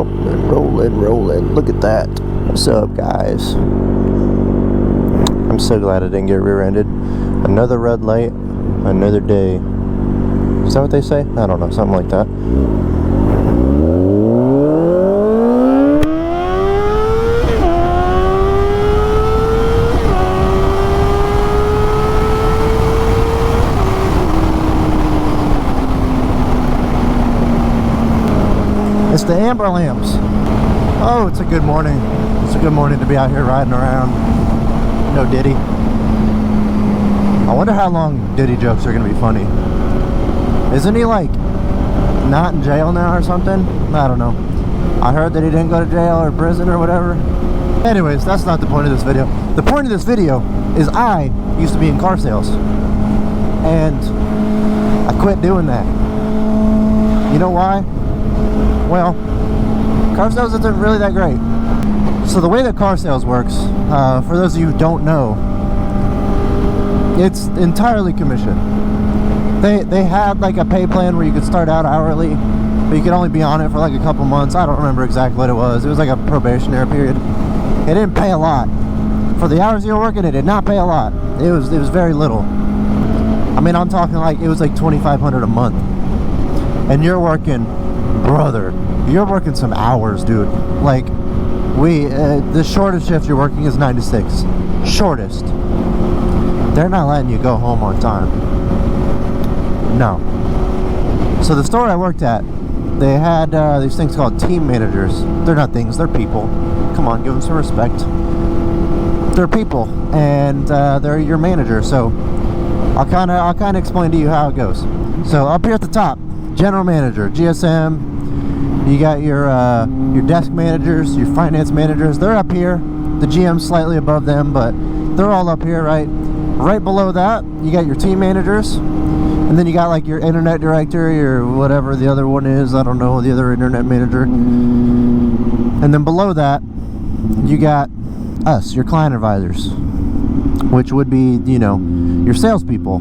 rolling. Look at that. What's up, guys? I'm so glad I didn't get rear-ended. Another red light, another day. Is that what they say? I don't know, something like that. It's the amber lamps. Oh, it's a good morning. It's a good morning to be out here riding around. No Diddy. I wonder how long Diddy jokes are gonna be funny. Isn't he like not in jail now or something? I don't know. I heard that he didn't go to jail or prison or whatever. Anyways, that's not the point of this video. The point of this video is I used to be in car sales. And I quit doing that. You know why? Well, car sales isn't really that great. So the way that car sales works, for those of you who don't know, it's entirely commission. They had like a pay plan where you could start out hourly, but you could only be on it for like a couple months. I don't remember exactly what it was. It was like a probationary period. It didn't pay a lot. For the hours you were working, it did not pay a lot. It was very little. I mean, I'm talking like it was like $2,500 a month. And you're working, brother, you're working some hours, dude. Like, the shortest shift you're working is 9 to 6. Shortest. They're not letting you go home on time. No. So the store I worked at, they had these things called team managers. They're not things, they're people. Come on, give them some respect. They're people, and they're your manager. So I'll kind of explain to you how it goes. So up here at the top, general manager, GSM. You got your desk managers, your finance managers. They're up here. The GM's slightly above them, but they're all up here, right? Right below that, you got your team managers. And then you got like your internet director, your whatever the other one is. I don't know, the other internet manager. And then below that, you got us, your client advisors, which would be, you know, your salespeople.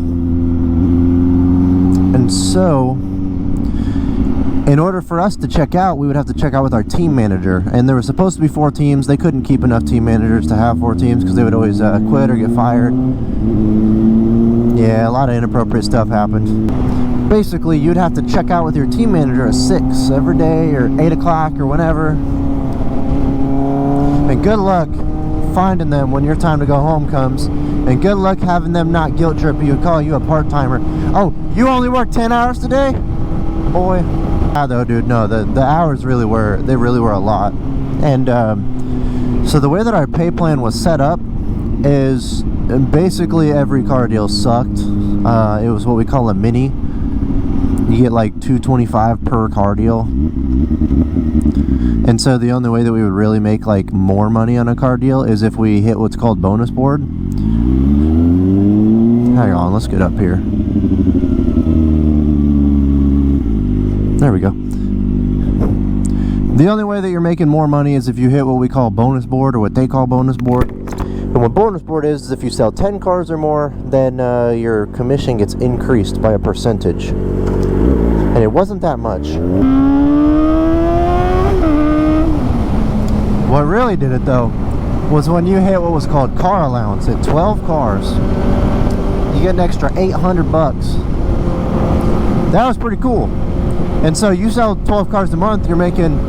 And so, in order for us to check out, we would have to check out with our team manager. And there was supposed to be 4 teams. They couldn't keep enough team managers to have 4 teams because they would always quit or get fired. Yeah, a lot of inappropriate stuff happened. Basically, you'd have to check out with your team manager at 6 every day or 8 o'clock or whenever. And good luck finding them when your time to go home comes. And good luck having them not guilt trip you and call you a part-timer. Oh, you only work 10 hours today? Boy. Yeah, though, dude, no, the hours really were a lot. And so the way that our pay plan was set up is basically every car deal sucked. It was what we call a mini. You get like $225 per car deal. And so the only way that we would really make like more money on a car deal is if we hit what's called bonus board. Hang on, let's get up here. There we go. The only way that you're making more money is if you hit what we call bonus board, or what they call bonus board. And what bonus board is if you sell 10 cars or more, then your commission gets increased by a percentage. And it wasn't that much. What really did it though was when you hit what was called car allowance at 12 cars, you get an extra $800. That was pretty cool. And so you sell 12 cars a month, you're making,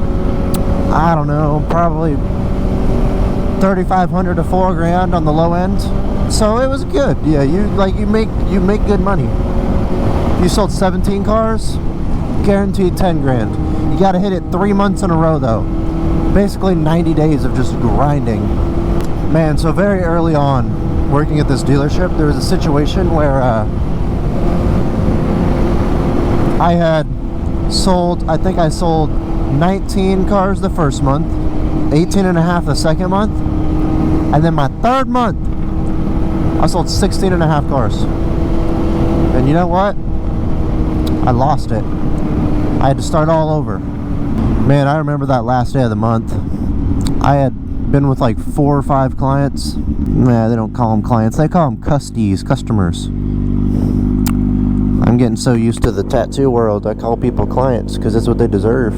I don't know, probably $3,500 to $4,000 on the low end. So it was good. Yeah, you make good money. You sold 17 cars, guaranteed 10 grand. You got to hit it 3 months in a row though. Basically 90 days of just grinding. Man, so very early on working at this dealership, there was a situation where I think I sold 19 cars the first month, 18 and a half the second month, and then my third month I sold 16 and a half cars. And you know what? I lost it. I had to start all over. Man, I remember that last day of the month. I had been with like 4 or 5 clients. Nah, they don't call them clients, they call them customers. I'm getting so used to the tattoo world, I call people clients because that's what they deserve.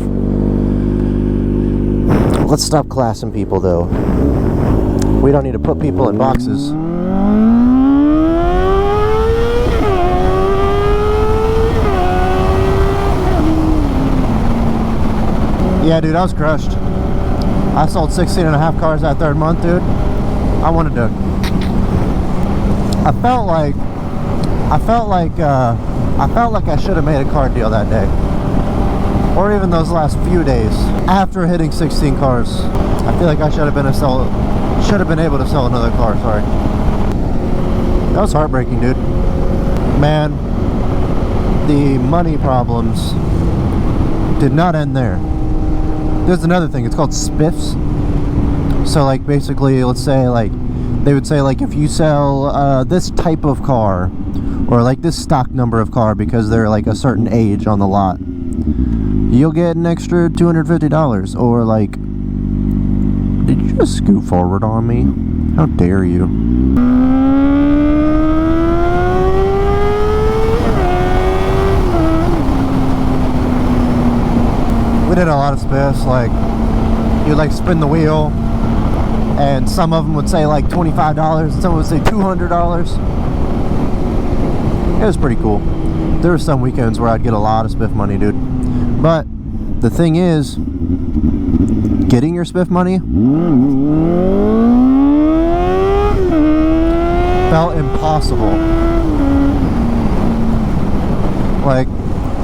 Let's stop classing people, though. We don't need to put people in boxes. Yeah, dude, I was crushed. I sold 16 and a half cars that third month, dude. I wanted to... I felt like I should have made a car deal that day. Or even those last few days after hitting 16 cars. I feel like I should have been able to sell another car, sorry. That was heartbreaking, dude. Man, the money problems did not end there. There's another thing, it's called Spiffs. So like basically, let's say like they would say like if you sell this type of car or like this stock number of car because they're like a certain age on the lot, you'll get an extra $250. Or like, did you just scoot forward on me? How dare you? We did a lot of spiffs, like you like spin the wheel and some of them would say like $25 and some would say $200. It was pretty cool. There were some weekends where I'd get a lot of spiff money, dude. But the thing is, getting your spiff money felt impossible. Like,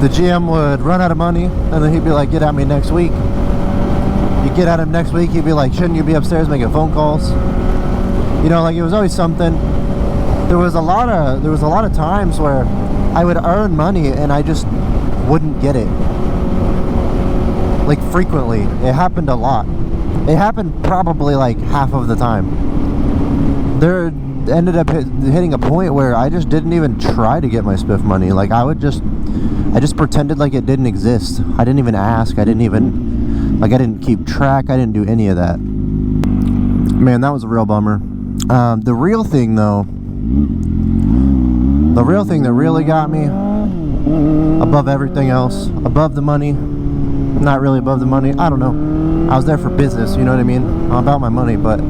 the GM would run out of money and then he'd be like, get at me next week. You get at him next week, he'd be like, shouldn't you be upstairs making phone calls? You know, like, it was always something. There was a lot of times where I would earn money and I just wouldn't get it. Like, frequently. It happened a lot. It happened probably like half of the time. There ended up hitting a point where I just didn't even try to get my spiff money. Like, I just pretended like it didn't exist. I didn't even ask. I didn't keep track. I didn't do any of that. Man, that was a real bummer. The real thing though, the real thing that really got me above everything else, above the money, not really above the money, I don't know. I was there for business, you know what I mean? I'm about my money, but...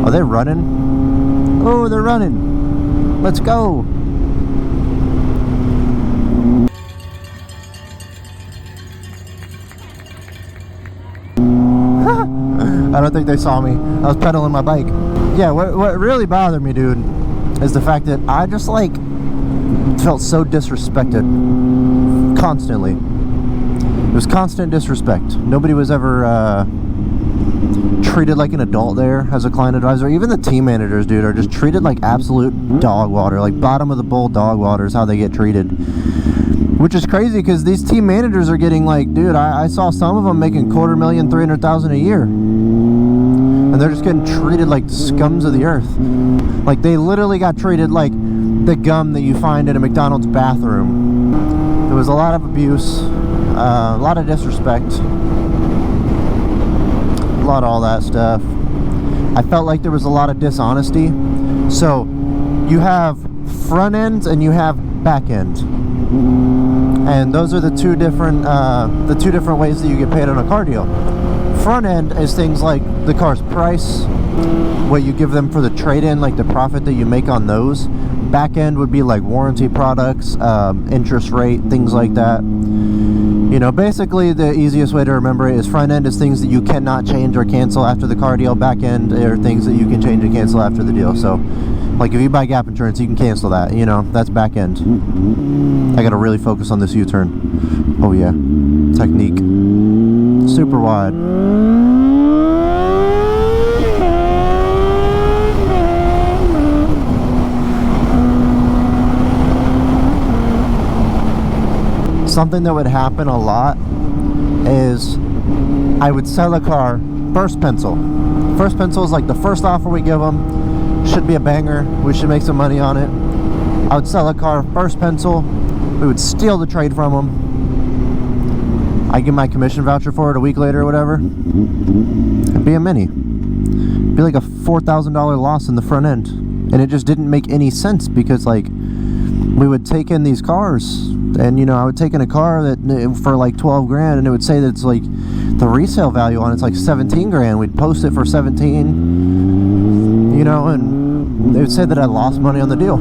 Are they running? Oh, they're running. Let's go. I don't think they saw me. I was pedaling my bike. Yeah, what really bothered me, dude, is the fact that I just, like, felt so disrespected constantly. It was constant disrespect. Nobody was ever treated like an adult there as a client advisor. Even the team managers, dude, are just treated like absolute dog water. Like bottom of the bowl dog water is how they get treated. Which is crazy because these team managers are getting like, dude, I saw some of them making $250,000, $300,000 a year. And they're just getting treated like scums of the earth. Like they literally got treated like the gum that you find in a McDonald's bathroom. There was a lot of abuse, a lot of disrespect, a lot of all that stuff. I felt like there was a lot of dishonesty. So you have front end and you have back end, and those are the two different ways that you get paid on a car deal. Front end is things like the car's price, what you give them for the trade-in, like the profit that you make on those. Back end would be like warranty products, interest rate, things like that. You know, basically the easiest way to remember it is front end is things that you cannot change or cancel after the car deal. Back end are things that you can change and cancel after the deal. So, like if you buy gap insurance, you can cancel that. You know, that's back end. I gotta really focus on this U-turn. Oh yeah, technique. Super wide. Something that would happen a lot is I would sell a car first pencil. First pencil is like the first offer we give them. Should be a banger. We should make some money on it. I would sell a car first pencil. We would steal the trade from them. I get my commission voucher for it a week later or whatever. It'd be a mini. It'd be like a $4,000 loss in the front end. And it just didn't make any sense because like we would take in these cars and, you know, I would take in a car that for like 12 grand and it would say that it's like the resale value on it's like 17 grand. We'd post it for 17, you know, and they would say that I lost money on the deal.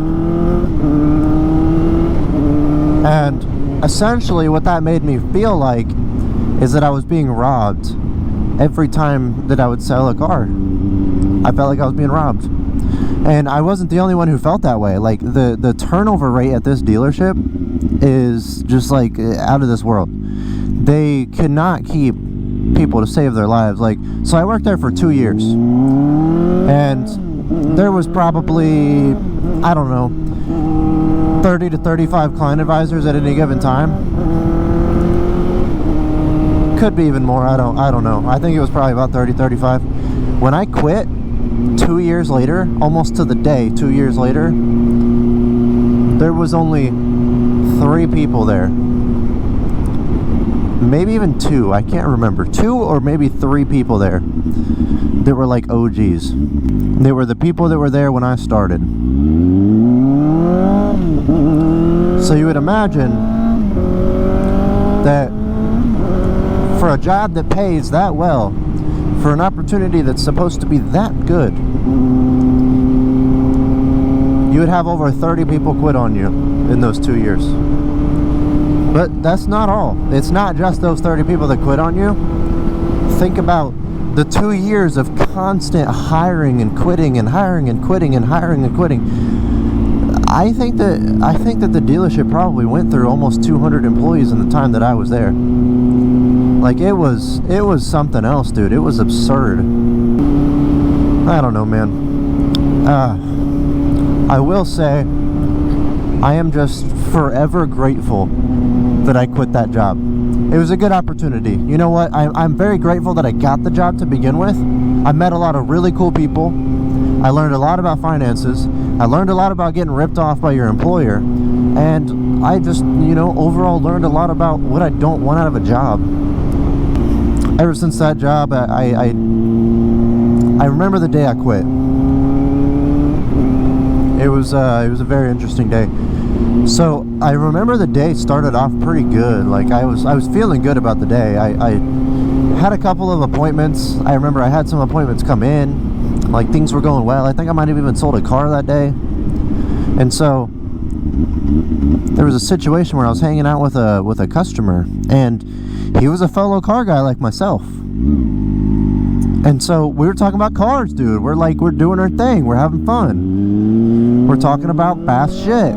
And essentially what that made me feel like is that I was being robbed every time that I would sell a car. I felt like I was being robbed. And I wasn't the only one who felt that way. Like the turnover rate at this dealership is just like out of this world. They could not keep people to save their lives. Like, so I worked there for 2 years, and there was probably, I don't know, 30 to 35 client advisors at any given time. Could be even more. I don't know. I think it was probably about 30, 35. When I quit 2 years later, almost to the day, 2 years later, there was only 3 people there. Maybe even 2, I can't remember. 2 or maybe 3 people there that were like OGs. They were the people that were there when I started. So you would imagine that for a job that pays that well, for an opportunity that's supposed to be that good, you would have over 30 people quit on you in those 2 years. But that's not all. It's not just those 30 people that quit on you. Think about the 2 years of constant hiring and quitting and hiring and quitting and hiring and quitting. I think that the dealership probably went through almost 200 employees in the time that I was there. Like it was something else, dude. It was absurd. I don't know, man. I will say I am just forever grateful that I quit that job. It was a good opportunity. You know what? I'm very grateful that I got the job to begin with. I met a lot of really cool people. I learned a lot about finances. I learned a lot about getting ripped off by your employer. And I just, you know, overall learned a lot about what I don't want out of a job. Ever since that job, I remember the day I quit. It was a very interesting day. So I remember the day started off pretty good. Like I was feeling good about the day. I had a couple of appointments. I remember I had some appointments come in. Like things were going well. I think I might have even sold a car that day. And so there was a situation where I was hanging out with a customer, and he was a fellow car guy like myself. And so we were talking about cars, dude. We're doing our thing. We're having fun. We're talking about fast shit.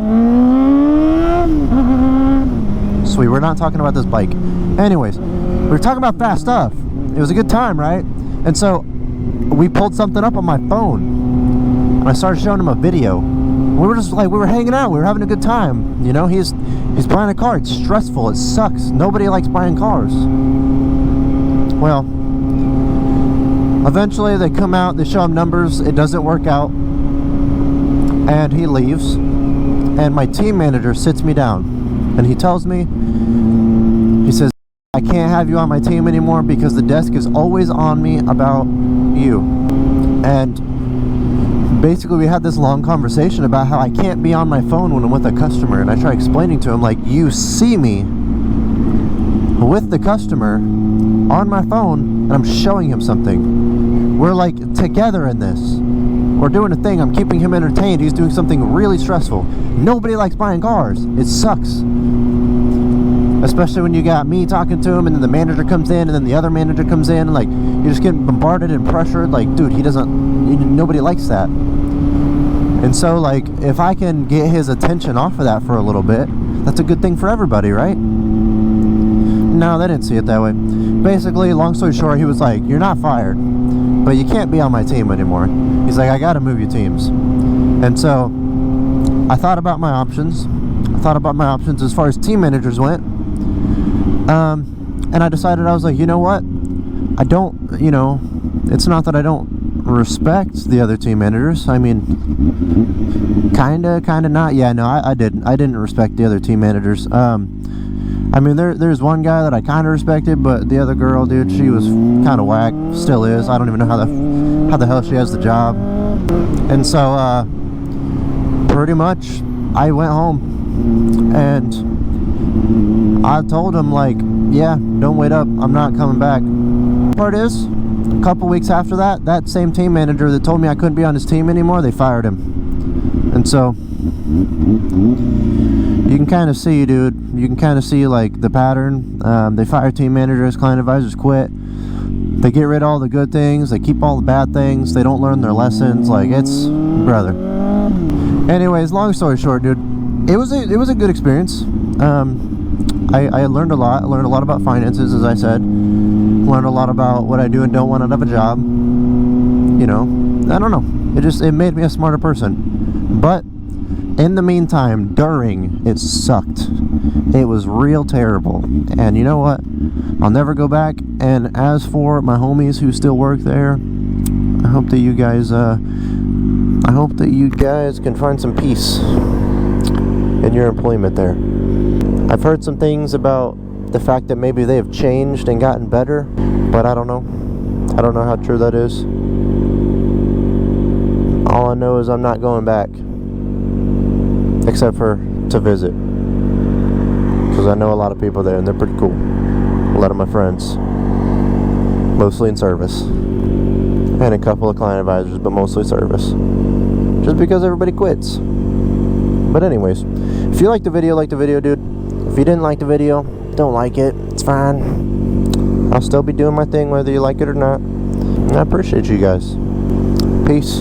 Sweet, we're not talking about this bike. Anyways, we were talking about fast stuff. It was a good time, right? And so we pulled something up on my phone, and I started showing him a video. We were just like, we were hanging out. We were having a good time. You know, he's buying a car. It's stressful. It sucks. Nobody likes buying cars. Well, eventually they come out. They show him numbers. It doesn't work out. And he leaves. And my team manager sits me down. And he tells me, he says, I can't have you on my team anymore because the desk is always on me about you. And basically we had this long conversation about how I can't be on my phone when I'm with a customer. And I try explaining to him, like, you see me with the customer on my phone and I'm showing him something. We're like together in this. We're doing a thing. I'm keeping him entertained. He's doing something really stressful. Nobody likes buying cars. It sucks. Especially when you got me talking to him, and then the manager comes in, and then the other manager comes in, and like you're just getting bombarded and pressured. Like, dude, nobody likes that. And so, like, if I can get his attention off of that for a little bit, that's a good thing for everybody, right? No, they didn't see it that way. Basically, long story short, he was like, you're not fired, but you can't be on my team anymore. He's like, I gotta move you teams. And so I thought about my options. As far as team managers went. And I decided, I was like, you know what? I don't, it's not that I don't respect the other team managers. I mean, kinda not. Yeah, no, I didn't respect the other team managers. I mean, there's one guy that I kind of respected, but the other girl, dude, she was kind of whack. Still is. I don't even know how the hell she has the job. And so, pretty much, I went home and I told him, like, yeah, don't wait up. I'm not coming back. Part is, a couple weeks after that, that same team manager that told me I couldn't be on his team anymore, they fired him. And so you can kind of see, dude, you can kind of see like the pattern. They fire team managers, client advisors quit. They get rid of all the good things, they keep all the bad things, they don't learn their lessons. Like, it's, brother. Anyways, long story short, dude, it was a good experience. I learned a lot. I learned a lot about finances, as I said. Learned a lot about what I do and don't want out of a job. You know, I don't know. It made me a smarter person. But in the meantime, during, it sucked. It was real terrible. And you know what? I'll never go back. And as for my homies who still work there, I hope that you guys can find some peace in your employment there. I've heard some things about the fact that maybe they have changed and gotten better, but I don't know. I don't know how true that is. All I know is I'm not going back, except for to visit, because I know a lot of people there and they're pretty cool. A lot of my friends, mostly in service, and a couple of client advisors, but mostly service, just because everybody quits. But anyways, if you liked the video, dude. If you didn't like the video, don't like it. It's fine. I'll still be doing my thing whether you like it or not. And I appreciate you guys. Peace.